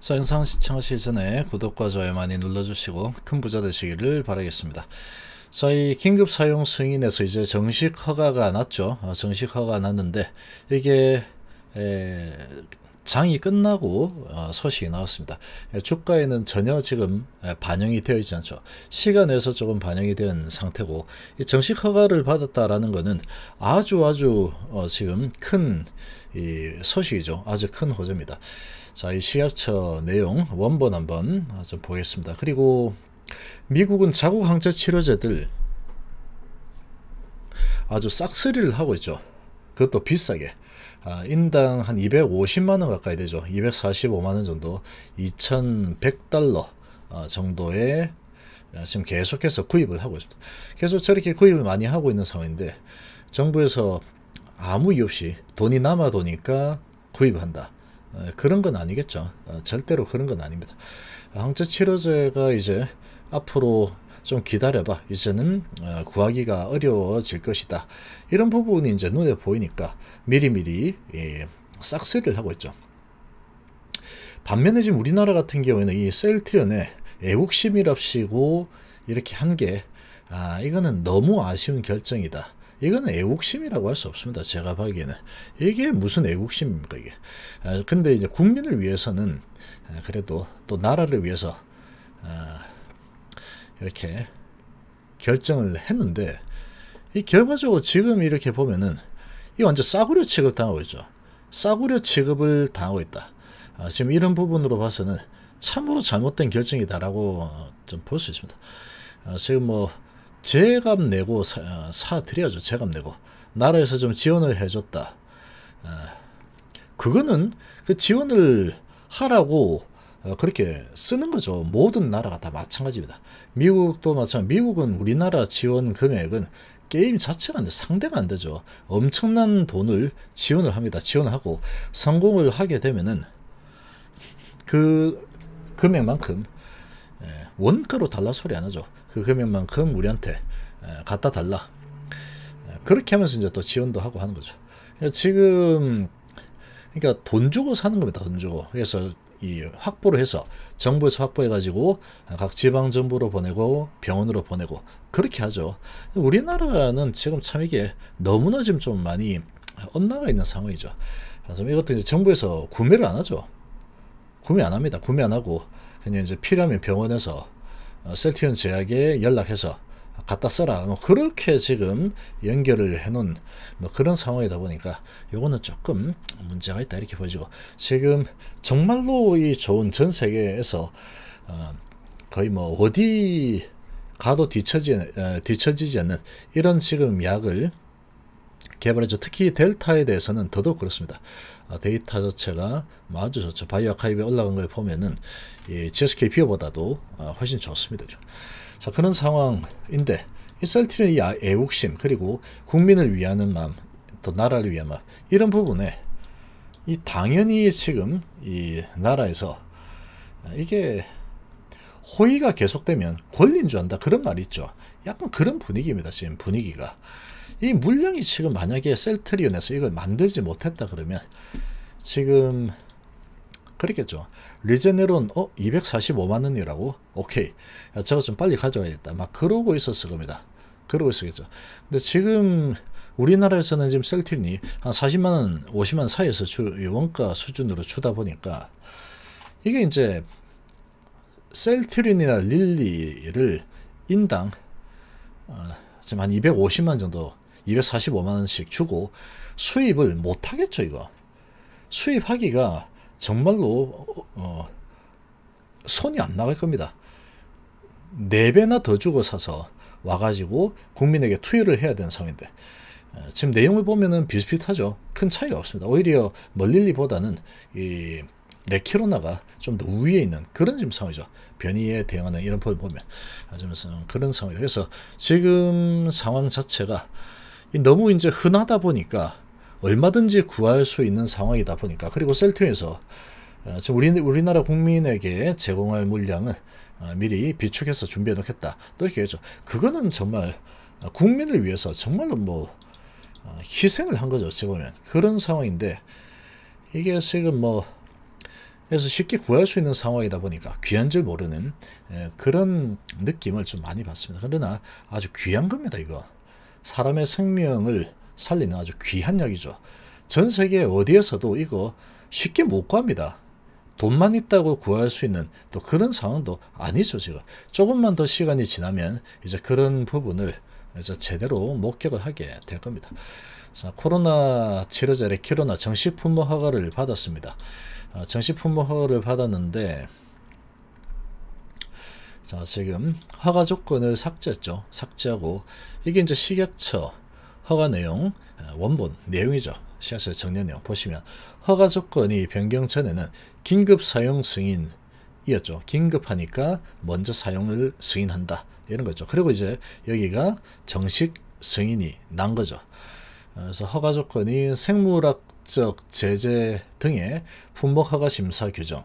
자, 영상 시청하시기 전에 구독과 좋아요 많이 눌러주시고 큰 부자 되시기를 바라겠습니다. 자, 이 긴급 사용 승인에서 이제 정식 허가가 났죠. 정식 허가가 났는데 이게 장이 끝나고 소식이 나왔습니다. 주가에는 전혀 지금 반영이 되어 있지 않죠. 시간에서 조금 반영이 된 상태고, 이 정식 허가를 받았다라는 것은 아주 지금 큰 이 소식이죠. 아주 큰 호재입니다. 자, 이 시약처 내용 원본 한번 좀 보겠습니다. 그리고 미국은 자국 항체 치료제들 아주 싹쓸이를 하고 있죠. 그것도 비싸게. 인당 한 250만원 가까이 되죠. 245만원 정도, 2100달러 정도의 지금 계속해서 구입을 하고 있습니다. 계속 저렇게 구입을 많이 하고 있는 상황인데, 정부에서 아무 이유 없이 돈이 남아 도니까 구입한다, 그런 건 아니겠죠. 절대로 그런 건 아닙니다. 항체 치료제가 이제 앞으로 좀 기다려봐, 이제는 구하기가 어려워질 것이다, 이런 부분이 이제 눈에 보이니까 미리미리 싹쓸이를 하고 있죠. 반면에 지금 우리나라 같은 경우에는 이 셀트리온에 애국심이랍시고 이렇게 한 게 이거는 너무 아쉬운 결정이다. 이거는 애국심이라고 할 수 없습니다. 제가 보기에는 이게 무슨 애국심입니까 이게. 근데 이제 국민을 위해서는 그래도 또 나라를 위해서 이렇게 결정을 했는데, 이 결과적으로 지금 이렇게 보면은 이 완전 싸구려 취급 당하고 있죠. 싸구려 취급을 당하고 있다. 지금 이런 부분으로 봐서는 참으로 잘못된 결정이다라고 좀 볼 수 있습니다. 지금 뭐 제값 내고 사드려야죠. 제값 내고 나라에서 좀 지원을 해줬다. 그거는 그 지원을 하라고 그렇게 쓰는 거죠. 모든 나라가 다 마찬가지입니다. 미국도 마찬가지. 미국은 우리나라 지원 금액은 게임 자체가 안 돼, 상대가 안 되죠. 엄청난 돈을 지원을 합니다. 지원하고 성공을 하게 되면은 그 금액만큼 원가로 달라 소리 안 하죠. 그 금액만큼 우리한테 갖다 달라. 그렇게 하면서 이제 또 지원도 하고 하는 거죠. 지금 그러니까 돈 주고 사는 겁니다. 돈 주고. 그래서 이 확보를 해서 정부에서 확보해 가지고 각 지방 정부로 보내고 병원으로 보내고 그렇게 하죠. 우리나라는 지금 참 이게 너무나 지금 좀 많이 엇나가 있는 상황이죠. 그래서 이것도 이제 정부에서 구매를 안 하죠. 구매 안 합니다. 구매 안 하고 그냥 이제 필요하면 병원에서 셀트리온 제약에 연락해서 갖다 써라, 그렇게 지금 연결을 해놓은 그런 상황이다 보니까 요거는 조금 문제가 있다 이렇게 보여지고, 지금 정말로 이 좋은 전 세계에서 거의 뭐 어디 가도 뒤처지지 않는 이런 지금 약을 개발했죠. 특히 델타에 대해서는 더더욱 그렇습니다. 데이터 자체가 아주 좋죠. 바이오 아카이브에 올라간 걸 보면은 이 GSK 비어보다도 훨씬 좋습니다. 자, 그런 상황인데 이 셀트리온의 애국심, 그리고 국민을 위하는 마음, 또 나라를 위한 마음, 이런 부분에 이 당연히 지금 이 나라에서 이게 호의가 계속되면 권리인 줄 안다, 그런 말이 있죠. 약간 그런 분위기입니다. 지금 분위기가. 이 물량이 지금 만약에 셀트리온에서 이걸 만들지 못했다 그러면 지금 그렇겠죠. 리제네론 245만원이라고? 오케이, 저거 좀 빨리 가져와야겠다, 막 그러고 있었을 겁니다. 그러고 있었겠죠. 근데 지금 우리나라에서는 지금 셀트리온이 한 40만원 50만원 사이에서 원가 수준으로 주다 보니까 이게 이제 셀트리온이나 릴리를 인당 지금 한 250만 정도, 245만원씩 주고 수입을 못하겠죠. 이거 수입하기가 정말로 손이 안 나갈 겁니다. 4배나 더 주고 사서 와가지고 국민에게 투여를 해야 되는 상황인데, 지금 내용을 보면은 비슷비슷하죠. 큰 차이가 없습니다. 오히려 멀릴리보다는 이 레키로나가 좀 더 우위에 있는 그런 지금 상황이죠. 변이에 대응하는 이런 걸 보면 그런 상황이죠. 그래서 지금 상황 자체가 너무 이제 흔하다 보니까 얼마든지 구할 수 있는 상황이다 보니까, 그리고 셀트리온에서 지금 우리나라 국민에게 제공할 물량은 미리 비축해서 준비해 놓겠다, 또 이렇게 했죠. 그거는 정말 국민을 위해서 정말로 뭐 희생을 한 거죠. 어찌 보면 그런 상황인데, 이게 지금 뭐 그래서 쉽게 구할 수 있는 상황이다 보니까 귀한 줄 모르는 그런 느낌을 좀 많이 받습니다. 그러나 아주 귀한 겁니다. 이거 사람의 생명을 살리는 아주 귀한 약이죠. 전 세계 어디에서도 이거 쉽게 못 구합니다. 돈만 있다고 구할 수 있는 또 그런 상황도 아니죠. 지금 조금만 더 시간이 지나면 이제 그런 부분을 이제 제대로 목격을 하게 될 겁니다. 자, 코로나 치료제 레키로나 정식 품목 허가를 받았습니다. 정식 품목 허가를 받았는데, 자, 지금 허가 조건을 삭제했죠. 삭제하고 이게 이제 식약처 허가 내용 원본 내용이죠. 식약처 정리 내용 보시면 허가 조건이 변경 전에는 긴급 사용 승인이었죠. 긴급하니까 먼저 사용을 승인한다 이런 거죠. 그리고 이제 여기가 정식 승인이 난 거죠. 그래서 허가 조건이 생물학적 제재 등의 품목 허가 심사 규정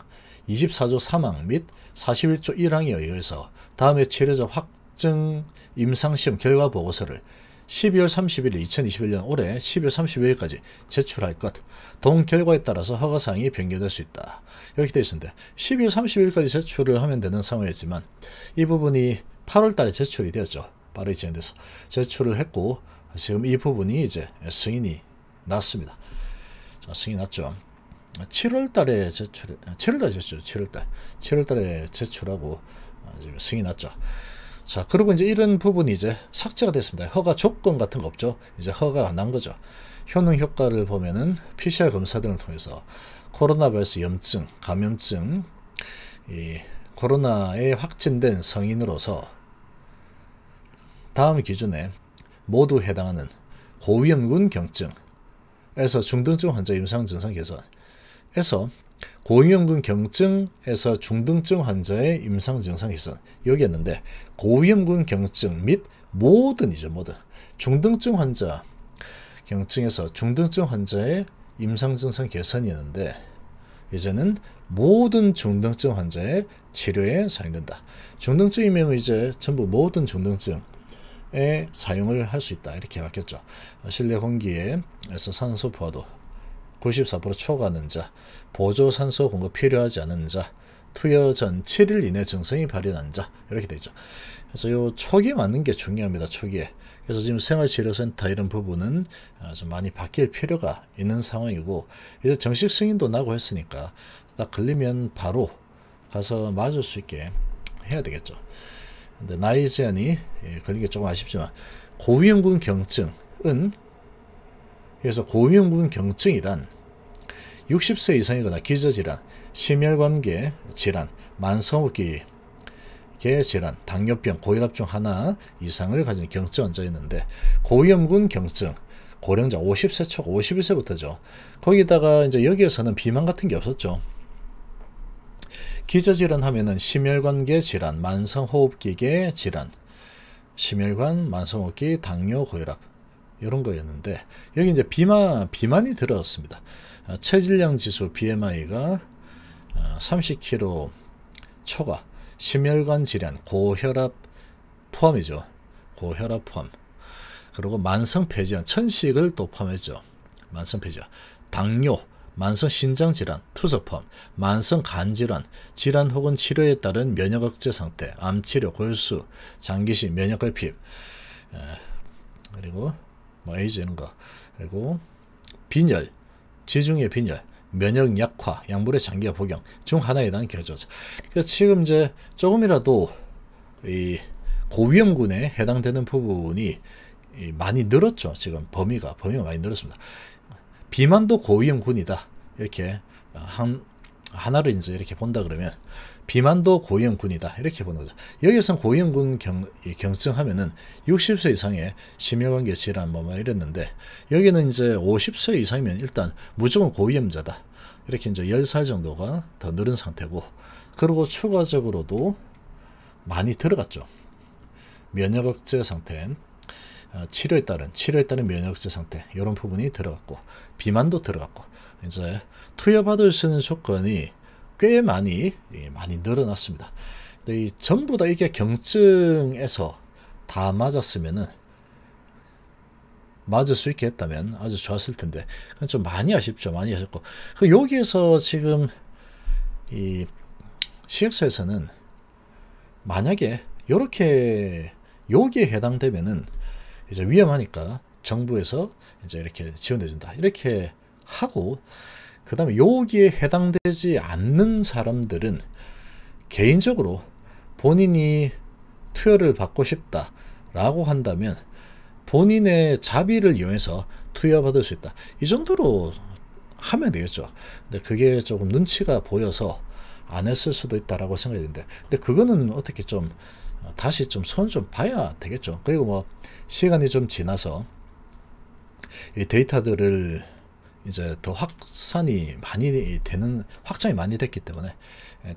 24조 3항 및 41조 1항에 의해서 다음에 치료자 확증 임상시험 결과 보고서를 12월 31일 2021년 올해 12월 30일까지 제출할 것. 동 결과에 따라서 허가사항이 변경될 수 있다. 이렇게 되어 있습니다. 12월 30일까지 제출을 하면 되는 상황이었지만 이 부분이 8월 달에 제출이 되었죠. 빠르게 진행돼서 제출을 했고 지금 이 부분이 이제 승인이 났습니다. 자, 승인이 났죠. 7월 달에 제출, 7월 달에 제출, 7월 달에 제출하고 지금 승인이 났죠. 자, 그리고 이제 이런 부분이 이제 삭제가 됐습니다. 허가 조건 같은 거 없죠. 이제 허가가 난 거죠. 효능 효과를 보면은 PCR 검사 등을 통해서 코로나 바이러스 염증, 감염증, 이 코로나에 확진된 성인으로서 다음 기준에 모두 해당하는 고위험군 경증에서 중등증 환자 임상 증상 개선에서 고위험군 경증에서 중등증 환자의 임상 증상 개선 여기였는데 고위험군 경증 및 모든 중등증 환자 경증에서 중등증 환자의 임상 증상 개선이었는데 이제는 모든 중등증 환자의 치료에 사용된다. 중등증이면 이제 전부 모든 중등증에 사용을 할 수 있다 이렇게 바뀌었죠. 실내 공기에서 산소 포화도 94% 초과하는 자, 보조 산소 공급 필요하지 않은 자, 투여 전 7일 이내 증상이 발현한 자 이렇게 되죠. 그래서 요 초기에 맞는 게 중요합니다. 초기에. 그래서 지금 생활치료센터 이런 부분은 좀 많이 바뀔 필요가 있는 상황이고 이제 정식 승인도 나고 했으니까 딱 걸리면 바로 가서 맞을 수 있게 해야 되겠죠. 근데 나이 제한이 걸린 게 조금 아쉽지만 고위험군 경증은 그래서 고위험군 경증이란 60세 이상이거나 기저질환, 심혈관계 질환, 만성호흡기 질환, 당뇨병, 고혈압 중 하나 이상을 가진 경증 환자였는데 고위험군 경증, 고령자 50세 초과 51세부터죠. 거기다가 이제 여기에서는 비만 같은 게 없었죠. 기저질환 하면은 심혈관계 질환, 만성호흡기계 질환, 심혈관, 만성호흡기, 당뇨, 고혈압 이런 거였는데 여기 이제 비만이 들어갔습니다. 체질량 지수 BMI가 30kg 초과, 심혈관 질환, 고혈압 포함이죠. 고혈압 포함. 그리고 만성 폐질환, 천식을 또 포함했죠. 만성 폐질환, 당뇨, 만성 신장 질환, 투석 포함, 만성 간 질환, 질환 혹은 치료에 따른 면역 억제 상태, 암 치료, 골수, 장기식, 면역 결핍, 그리고 에이즈 이런 거, 그리고 빈혈, 지중해 빈혈, 면역 약화, 약물의 장기화 복용 중 하나에 해당 결정자. 그러니까 지금 이제 조금이라도 이 고위험군에 해당되는 부분이 많이 늘었죠. 지금 범위가 많이 늘었습니다. 비만도 고위험군이다. 이렇게 하나를 이제 이렇게 본다 그러면 비만도 고위험군이다. 이렇게 보는 거죠. 여기서는 고위험군 경증하면은 60세 이상의 심혈관계 질환 뭐 이랬는데 여기는 이제 50세 이상이면 일단 무조건 고위험자다. 이렇게 이제 10살 정도가 더 늘은 상태고 그리고 추가적으로도 많이 들어갔죠. 면역 억제 상태, 치료에 따른 면역 억제 상태 이런 부분이 들어갔고 비만도 들어갔고 이제 투여받을 수 있는 조건이 꽤 많이 늘어났습니다. 근데 이 전부 다 이게 경증에서 다 맞았으면은 맞을 수 있게 했다면 아주 좋았을 텐데 좀 많이 아쉽죠. 많이 아쉽고 여기에서 지금 이 CX에서는 만약에 요렇게 여기에 해당되면은 이제 위험하니까 정부에서 이제 이렇게 지원해준다 이렇게 하고, 그 다음에 여기에 해당되지 않는 사람들은 개인적으로 본인이 투여를 받고 싶다 라고 한다면 본인의 자비를 이용해서 투여받을 수 있다, 이 정도로 하면 되겠죠. 근데 그게 조금 눈치가 보여서 안 했을 수도 있다라고 생각이 드는데, 근데 그거는 어떻게 좀 다시 좀 손을 좀 봐야 되겠죠. 그리고 뭐 시간이 좀 지나서 이 데이터들을 이제 더 확산이 많이 되는, 확장이 많이 됐기 때문에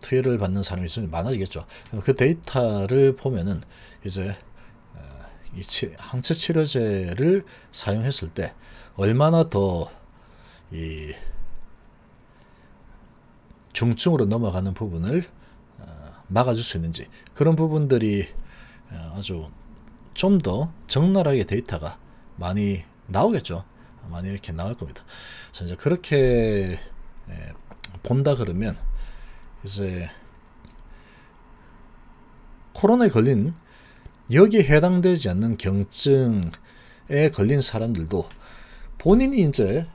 투여를 받는 사람이 좀 많아지겠죠. 그 데이터를 보면은 이제 이 항체 치료제를 사용했을 때 얼마나 더 이 중증으로 넘어가는 부분을 막아줄 수 있는지, 그런 부분들이 아주 좀 더 적나라하게 데이터가 많이 나오겠죠. 많이 이렇게 나올 겁니다. 그래서 이제 그렇게 본다 그러면 이제 코로나에 걸린, 여기에 해당되지 않는 경증에 걸린 사람들도 본인이 이제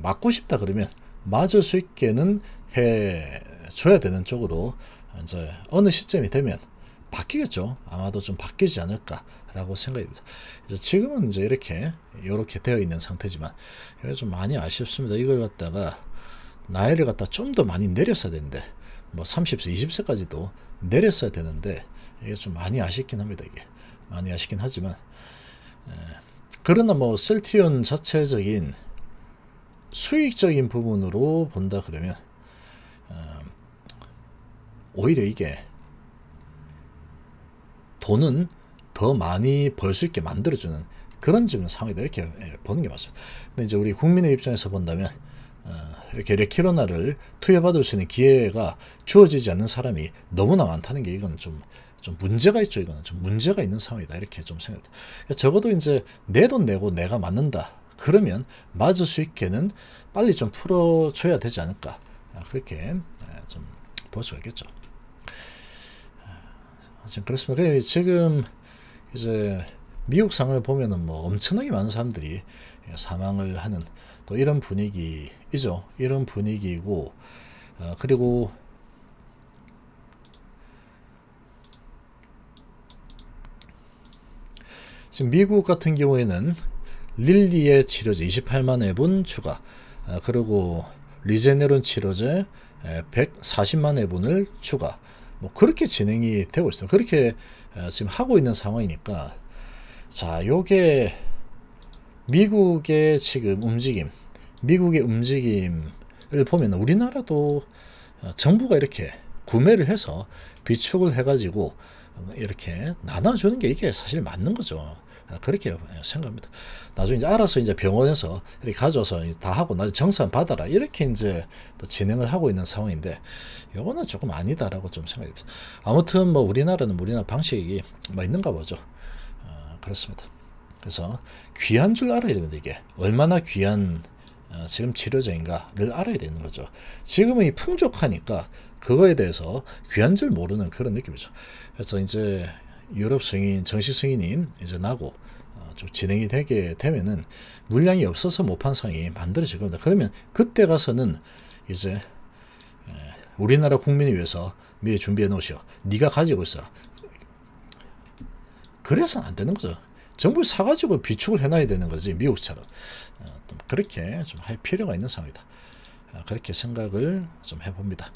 맞고 싶다 그러면 맞을 수 있게는 해 줘야 되는 쪽으로 이제 어느 시점이 되면 바뀌겠죠. 아마도 좀 바뀌지 않을까라고 생각입니다. 지금은 이제 이렇게 되어 있는 상태지만 좀 많이 아쉽습니다. 이걸 갖다가 나이를 갖다 좀 더 많이 내렸어야 되는데, 뭐 30세, 20세까지도 내렸어야 되는데, 이게 좀 많이 아쉽긴 합니다. 이게 많이 아쉽긴 하지만, 그러나 뭐 셀트리온 자체적인 수익적인 부분으로 본다 그러면 오히려 이게 돈은 더 많이 벌 수 있게 만들어주는 그런 지금 상황이다, 이렇게 보는 게 맞습니다. 근데 이제 우리 국민의 입장에서 본다면 이렇게 레키로나를 투여받을 수 있는 기회가 주어지지 않는 사람이 너무나 많다는 게, 이건 좀 문제가 있죠. 이거는 좀 문제가 있는 상황이다, 이렇게 좀 생각합니다. 적어도 이제 내 돈 내고 내가 맞는다 그러면 맞을 수 있게는 빨리 좀 풀어줘야 되지 않을까, 그렇게 좀 볼 수가 있겠죠. 지금 그렇습니다. 지금 이제 미국 상을 보면은 뭐 엄청나게 많은 사람들이 사망을 하는 또 이런 분위기이죠. 이런 분위기고, 그리고 지금 미국 같은 경우에는 릴리의 치료제 28만 회분 추가, 그리고 리제네론 치료제 140만 회분을 추가, 뭐 그렇게 진행이 되고 있습니다. 그렇게 지금 하고 있는 상황이니까, 자, 요게 미국의 지금 움직임, 미국의 움직임을 보면 우리나라도 정부가 이렇게 구매를 해서 비축을 해가지고 이렇게 나눠주는 게 이게 사실 맞는 거죠. 그렇게 생각합니다. 나중에 이제 알아서 이제 병원에서 이렇게 가져와서 다 하고 나중에 정산 받아라 이렇게 이제 또 진행을 하고 있는 상황인데, 요거는 조금 아니다라고 좀 생각합니다. 아무튼 뭐 우리나라는 우리나라 방식이 뭐 있는가 보죠. 그렇습니다. 그래서 귀한 줄 알아야 됩니다. 이게 얼마나 귀한 지금 치료제인가를 알아야 되는 거죠. 지금은 이 풍족하니까 그거에 대해서 귀한 줄 모르는 그런 느낌이죠. 그래서 이제 유럽 승인, 정식 승인이 이제 나고 좀 진행이 되게 되면은 물량이 없어서 못 판 상황이 만들어질 겁니다. 그러면 그때 가서는 이제 우리나라 국민을 위해서 미리 준비해 놓으시오, 네가 가지고 있어라, 그래서는 안 되는 거죠. 정부 사가지고 비축을 해놔야 되는 거지, 미국처럼. 그렇게 좀 할 필요가 있는 상황이다, 그렇게 생각을 좀 해봅니다.